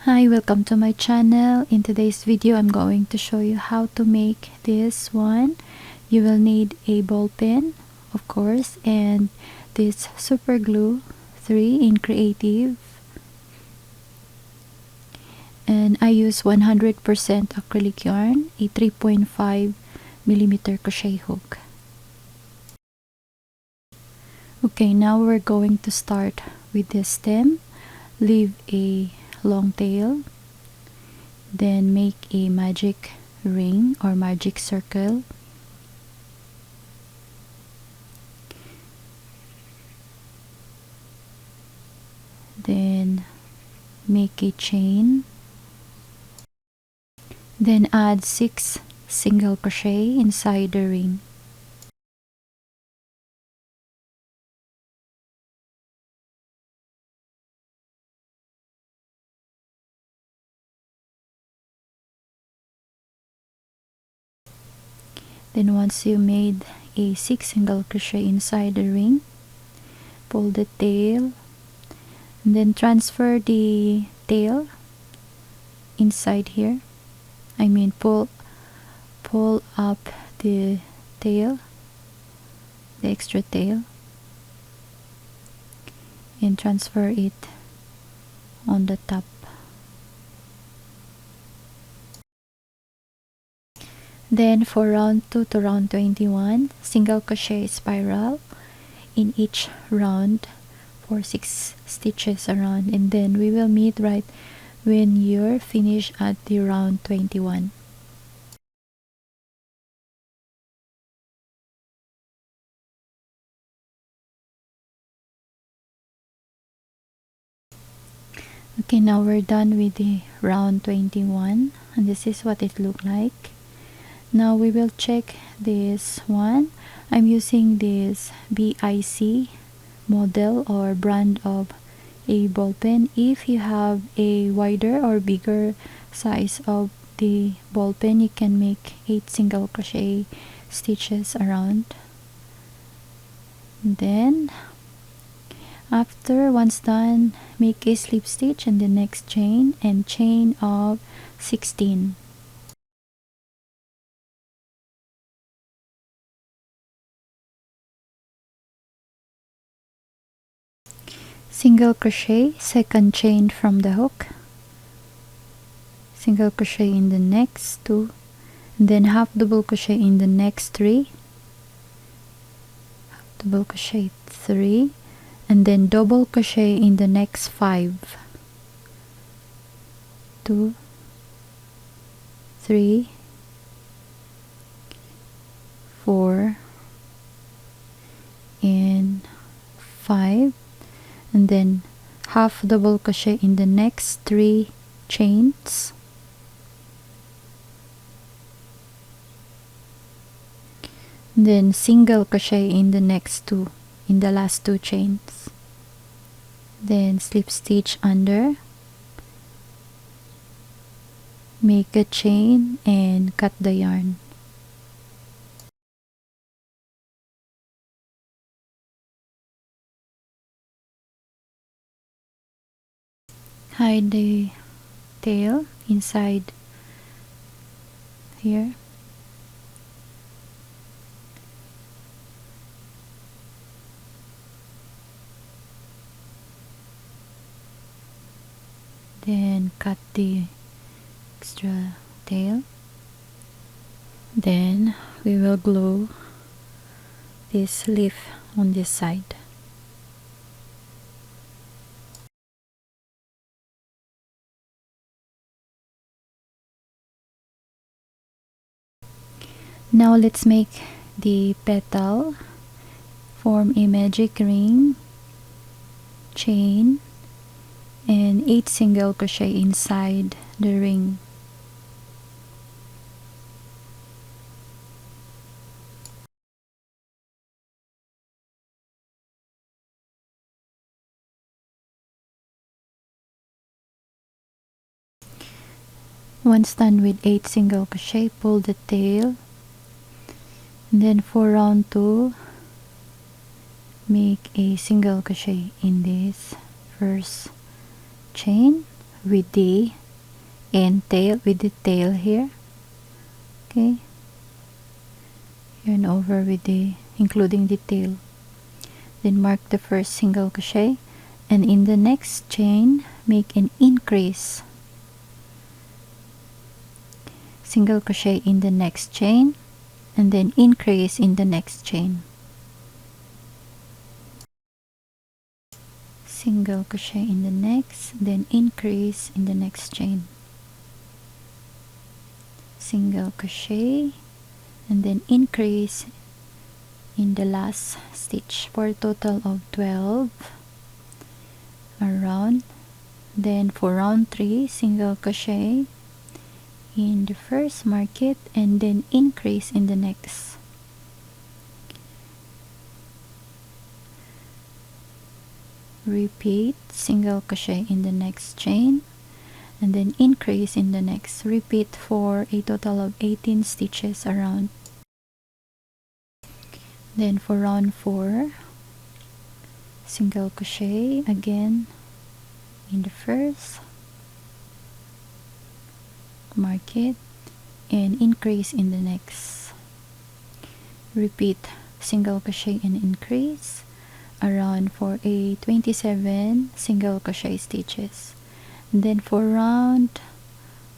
Hi, welcome to my channel. In today's video, I'm going to show you how to make this one. You will need a ball pen, of course, and this super glue 3 in creative. And I use 100% acrylic yarn, a 3.5mm crochet hook. Okay, now we're going to start with the stem. Leave a long tail, then make a magic ring or magic circle, then make a chain, then add 6 single crochet inside the ring. Then once you made a 6 single crochet inside the ring, pull the tail and then transfer the tail inside here. I mean pull up the tail, the extra tail, and transfer it on the top. Then for round 2 to round 21, single crochet spiral in each round for 6 stitches around, and then we will meet right when you're finished at the round 21. Okay, now we're done with the round 21, and this is what it looked like. Now we will check this one. I'm using this BIC model or brand of a ball pen. If you have a wider or bigger size of the ball pen, you can make 8 single crochet stitches around. And then after once done, make a slip stitch in the next chain and chain of 16. Single crochet, second chain from the hook, single crochet in the next 2, and then half double crochet in the next 3, half double crochet 3, and then double crochet in the next 5, 2, 3, 4, and 5, and then half double crochet in the next 3 chains, then single crochet in the next 2, in the last 2 chains, then slip stitch under, make a chain and cut the yarn. Hide the tail inside here. Then cut the extra tail. Then we will glue this leaf on this side. Now let's make the petal. Form a magic ring, chain, and 8 single crochet inside the ring. Once done with 8 single crochet, pull the tail, and then for round 2, make a single crochet in this first chain, with the end tail, with the tail here. Okay, yarn over with the including the tail, then mark the first single crochet, and in the next chain make an increase, single crochet in the next chain, and then increase in the next chain, single crochet in the next, then increase in the next chain, single crochet, and then increase in the last stitch for a total of 12 around. Then for round 3, single crochet in the first, mark it, and then increase in the next. Repeat, single crochet in the next chain, and then increase in the next. Repeat for a total of 18 stitches around. Then for round 4, single crochet again in the first, mark it, and increase in the next. Repeat, single crochet and increase around for a 27 single crochet stitches. And then for round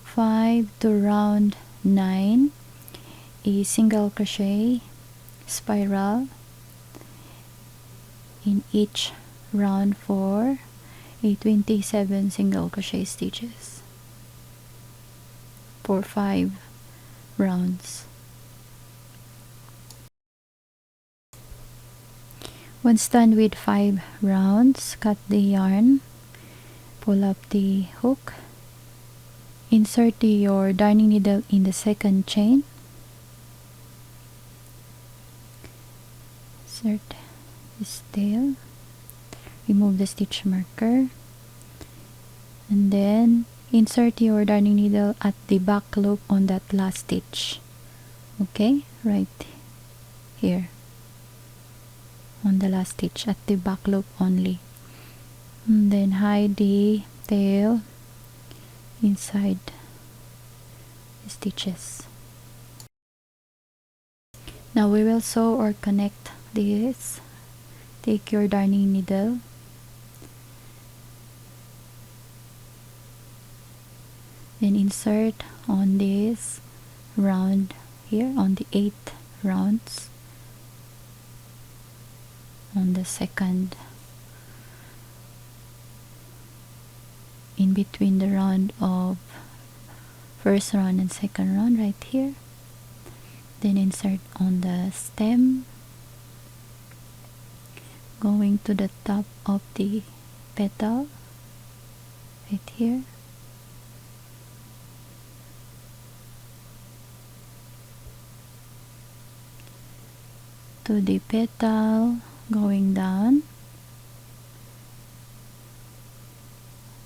5 to round 9, a single crochet spiral in each round for a 27 single crochet stitches for 5 rounds. Once done with 5 rounds, cut the yarn, pull up the hook, insert your darning needle in the second chain, insert this tail, remove the stitch marker, and then insert your darning needle at the back loop on that last stitch. Okay, right here on the last stitch at the back loop only, and then hide the tail inside the stitches. Now we will sew or connect this. Take your darning needle, then insert on this round here on the 8 rounds on the second, in between the round of first round and second round, right here. Then insert on the stem, going to the top of the petal right here, to the petal, going down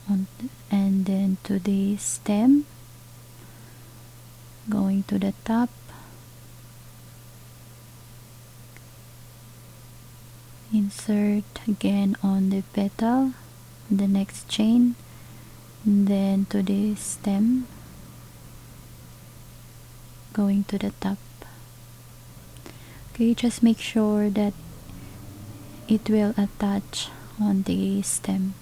on, and then to the stem, going to the top, insert again on the petal, the next chain, and then to the stem, going to the top. Okay, just make sure that it will attach on the stem.